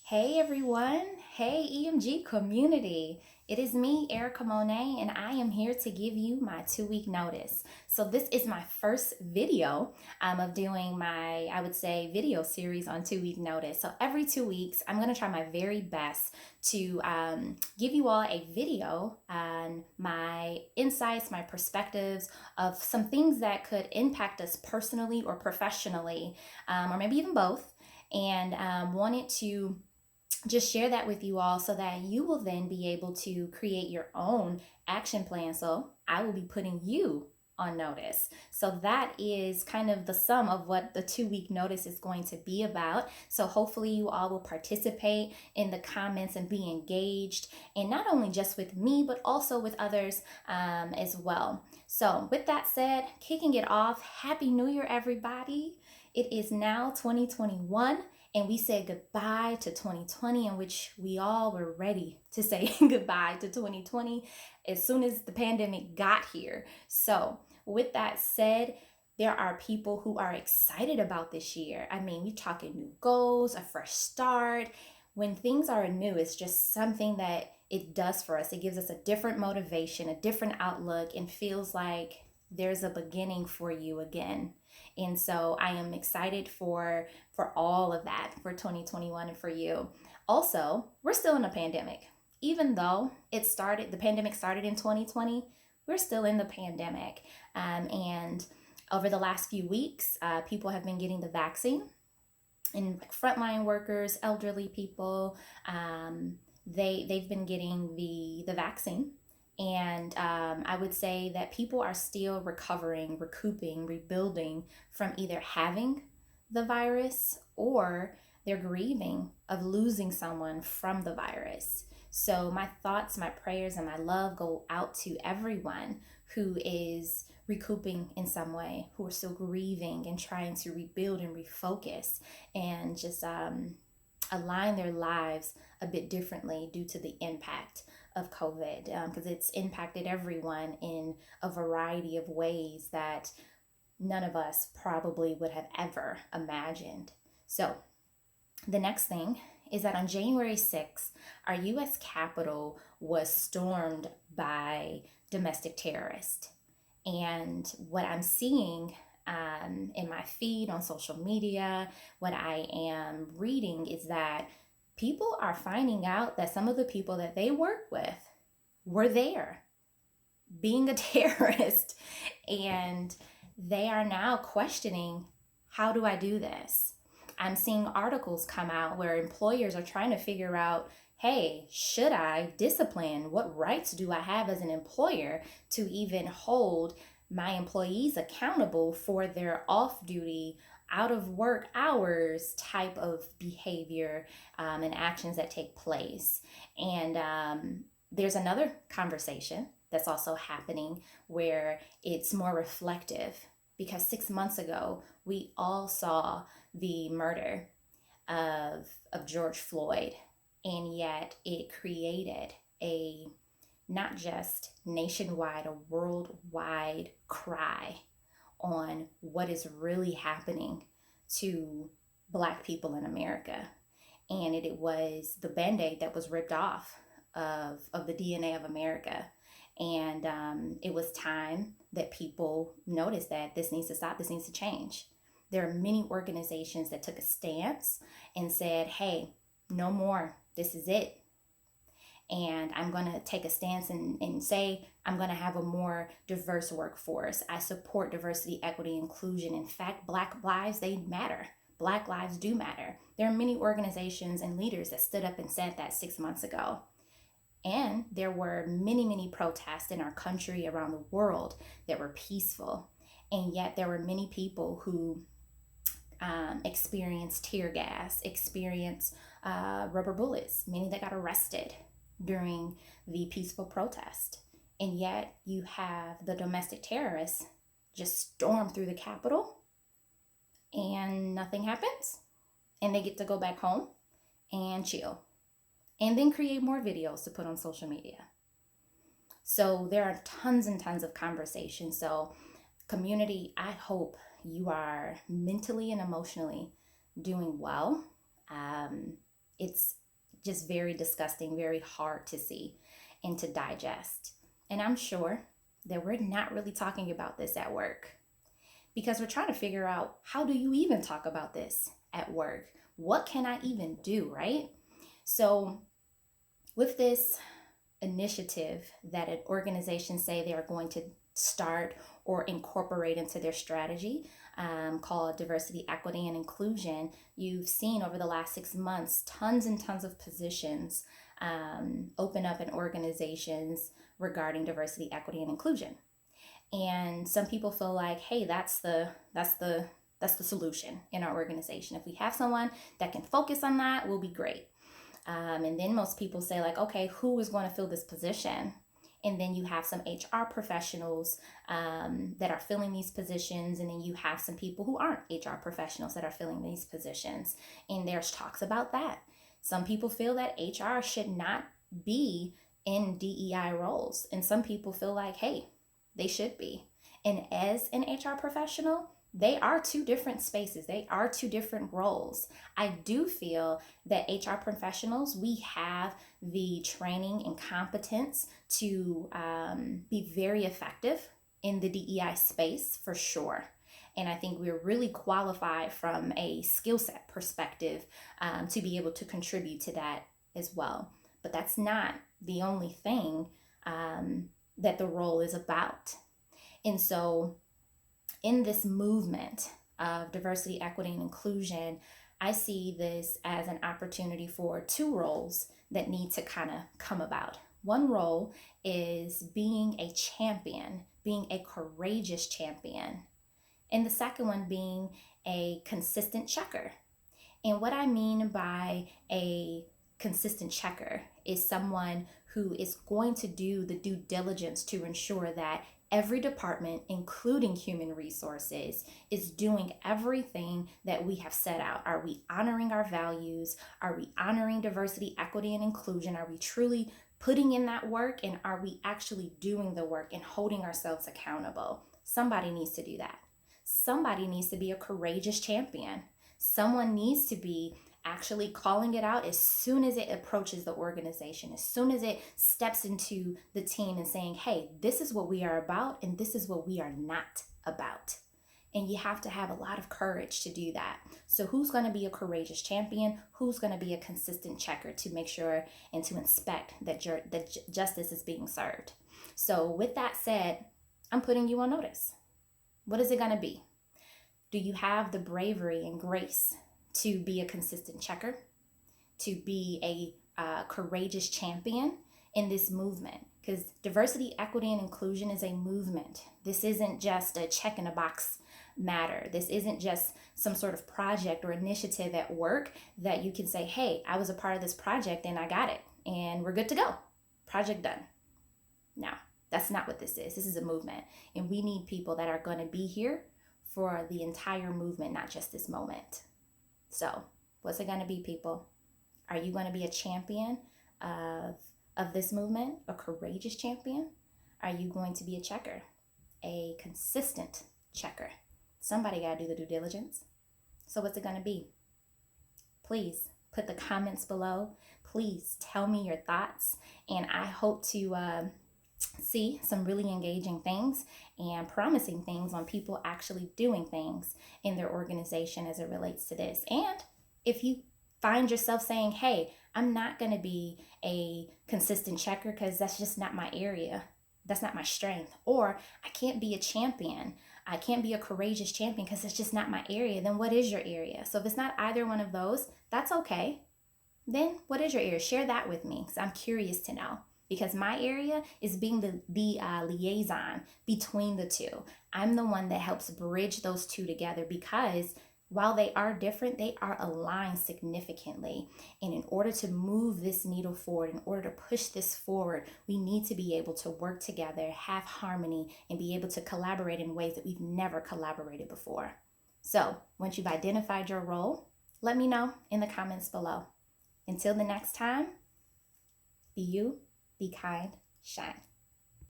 Hey everyone, hey EMG community. It is me, Erica Monet, and I am here to give you my 2 week notice. So, this is my first video of doing my, I would say, video series on 2 week notice. So, every 2 weeks, I'm going to try my very best to give you all a video on my insights, my perspectives of some things that could impact us personally or professionally, or maybe even both. And wanted to just share that with you all so that you will then be able to create your own action plan. So I will be putting you on notice. So that is kind of the sum of what the 2 week notice is going to be about. So hopefully you all will participate in the comments and be engaged, and not only just with me, but also with others as well. So with that said, kicking it off, Happy New Year, everybody. It is now 2021, and we said goodbye to 2020, in which we all were ready to say goodbye to 2020 as soon as the pandemic got here. So, with that said, there are people who are excited about this year. I mean, we're talking new goals, a fresh start. When things are new, it's just something that it does for us. It gives us a different motivation, a different outlook, and feels like there's a beginning for you again. And so I am excited for all of that for 2021 and for you. Also, we're still in a pandemic. Even though the pandemic started in 2020, we're still in the pandemic. And over the last few weeks, people have been getting the vaccine, and like frontline workers, elderly people, they've been getting the vaccine. And I would say that people are still recovering, recouping, rebuilding from either having the virus, or they're grieving of losing someone from the virus. So my thoughts, my prayers, and my love go out to everyone who is recouping in some way, who are still grieving and trying to rebuild and refocus and just align their lives a bit differently due to the impact of COVID, because it's impacted everyone in a variety of ways that none of us probably would have ever imagined. So, the next thing is that on January 6th, our US Capitol was stormed by domestic terrorists. And what I'm seeing in my feed on social media, what I am reading is that people are finding out that some of the people that they work with were there being a terrorist, and they are now questioning, how do I do this? I'm seeing articles come out where employers are trying to figure out, hey, should I discipline? What rights do I have as an employer to even hold my employees accountable for their off duty, out of work hours type of behavior and actions that take place? And there's another conversation that's also happening where it's more reflective, because 6 months ago we all saw the murder of George Floyd, and yet it created a not just nationwide, a worldwide cry on what is really happening to Black people in America. And it was the band-aid that was ripped off of the DNA of America. And it was time that people noticed that this needs to stop, this needs to change. There are many organizations that took a stance and said, hey, no more, this is it. And I'm going to take a stance and say, I'm going to have a more diverse workforce. I support diversity, equity, inclusion. In fact, Black lives, they matter. Black lives do matter. There are many organizations and leaders that stood up and said that 6 months ago. And there were many, many protests in our country, around the world, that were peaceful. And yet there were many people who experienced tear gas, experienced rubber bullets, many that got arrested during the peaceful protest. And yet you have the domestic terrorists just storm through the Capitol and nothing happens. And they get to go back home and chill, and then create more videos to put on social media. So there are tons and tons of conversations. So community, I hope you are mentally and emotionally doing well. It's just very disgusting, very hard to see and to digest. And I'm sure that we're not really talking about this at work, because we're trying to figure out, how do you even talk about this at work? What can I even do, right? So with this initiative that an organization say they are going to start or incorporate into their strategy, called diversity, equity, and inclusion, you've seen over the last 6 months tons and tons of positions open up in organizations regarding diversity, equity, and inclusion. And some people feel like, hey, that's the solution in our organization. If we have someone that can focus on that, we'll be great. And then most people say, like, okay, who is going to fill this position? And then you have some HR professionals that are filling these positions. And then you have some people who aren't HR professionals that are filling these positions. And there's talks about that. Some people feel that HR should not be in DEI roles. And some people feel like, hey, they should be. And as an HR professional, they are two different spaces. They are two different roles. I do feel that HR professionals, we have the training and competence to be very effective in the DEI space for sure. And I think we're really qualified from a skill set perspective to be able to contribute to that as well. But that's not the only thing that the role is about. And so in this movement of diversity, equity, and inclusion, I see this as an opportunity for two roles that need to kind of come about. One role is being a champion, being a courageous champion. And the second one being a consistent checker. And what I mean by a consistent checker is someone who is going to do the due diligence to ensure that every department, including human resources, is doing everything that we have set out. Are we honoring our values? Are we honoring diversity, equity, and inclusion? Are we truly putting in that work? And are we actually doing the work and holding ourselves accountable? Somebody needs to do that. Somebody needs to be a courageous champion. Someone needs to be actually calling it out as soon as it approaches the organization, as soon as it steps into the team and saying, hey, this is what we are about and this is what we are not about. And you have to have a lot of courage to do that. So who's going to be a courageous champion? Who's going to be a consistent checker to make sure and to inspect that justice is being served? So with that said, I'm putting you on notice. What is it going to be? Do you have the bravery and grace to be a consistent checker, to be a courageous champion in this movement? Because diversity, equity, and inclusion is a movement. This isn't just a check in a box matter. This isn't just some sort of project or initiative at work that you can say, hey, I was a part of this project and I got it and we're good to go. Project done. No, that's not what this is. This is a movement. And we need people that are going to be here for the entire movement, not just this moment. So what's it going to be, people? Are you going to be a champion of this movement, a courageous champion? Are you going to be a checker, a consistent checker? Somebody got to do the due diligence. So what's it going to be? Please put the comments below. Please tell me your thoughts. And I hope to see some really engaging things and promising things on people actually doing things in their organization as it relates to this. And if you find yourself saying, hey, I'm not going to be a consistent checker because that's just not my area, that's not my strength, or I can't be a champion, I can't be a courageous champion because it's just not my area, then what is your area? So if it's not either one of those, that's okay. Then what is your area? Share that with me because I'm curious to know. Because my area is being the liaison between the two. I'm the one that helps bridge those two together, because while they are different, they are aligned significantly. And in order to move this needle forward, in order to push this forward, we need to be able to work together, have harmony, and be able to collaborate in ways that we've never collaborated before. So once you've identified your role, let me know in the comments below. Until the next time, be you. Be kind, shine.